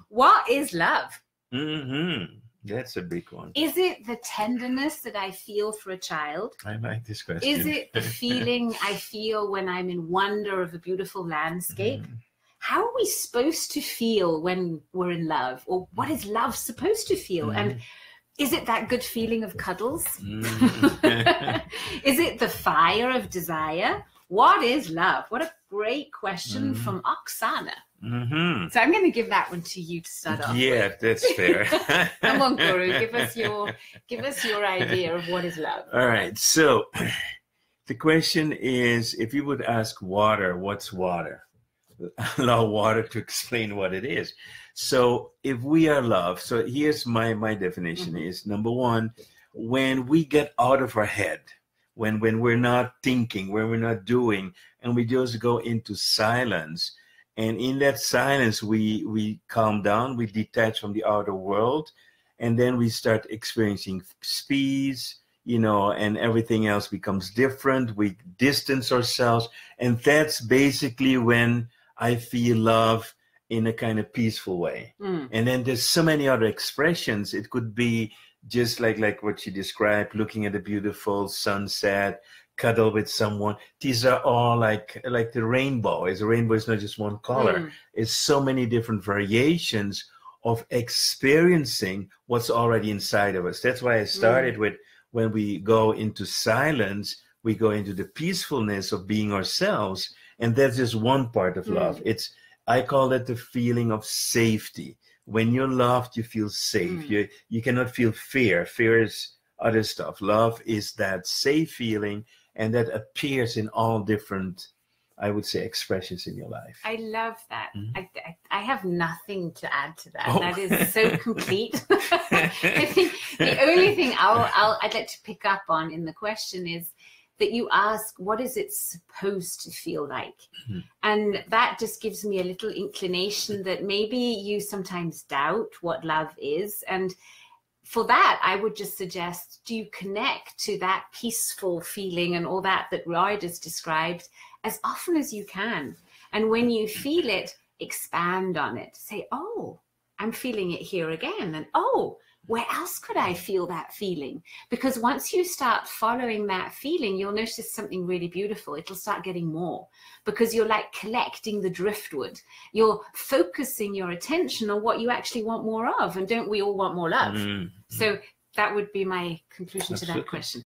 What is love? That's a big one. Is it the tenderness that I feel for a child? I like this question. Is it the feeling I feel when I'm in wonder of a beautiful landscape? How are we supposed to feel when we're in love? Or what is love supposed to feel? And is it that good feeling of cuddles? Is it the fire of desire? What is love? What a great question from Oksana. So I'm going to give that one to you to start off with. That's fair. Come on, Guru, give us your idea of what is love. All right. So the question is, if you would ask water, what's water? Allow water to explain what it is. So if we are love, so here's my definition is, number one, when we get out of our head, when we're not thinking, when we're not doing, and we just go into silence. And in that silence, we calm down, we detach from the outer world, and then we start experiencing peace, and everything else becomes different. We distance ourselves. And that's basically when I feel love in a kind of peaceful way. And then there's so many other expressions. It could be just like what you described, looking at a beautiful sunset, cuddle with someone. These are all like the rainbow. A rainbow is not just one color. It's so many different variations of experiencing what's already inside of us. That's why I started with, when we go into silence, we go into the peacefulness of being ourselves. And that's just one part of love. I call it the feeling of safety. When you're loved, you feel safe. You cannot feel fear. Fear is other stuff. Love is that safe feeling, and that appears in all different, I would say, expressions in your life. I love that. I have nothing to add to that. That is so complete. I think the only thing I'd like to pick up on in the question is that you ask, what is it supposed to feel like? And that just gives me a little inclination that maybe you sometimes doubt what love is. And for that, I would just suggest, do you connect to that peaceful feeling and all that Roy just described as often as you can? And when you feel it, expand on it. Say, oh, I'm feeling it here again. And oh, where else could I feel that feeling? Because once you start following that feeling, you'll notice something really beautiful. It'll start getting more, because you're like collecting the driftwood. You're focusing your attention on what you actually want more of. And don't we all want more love? So that would be my conclusion to that question.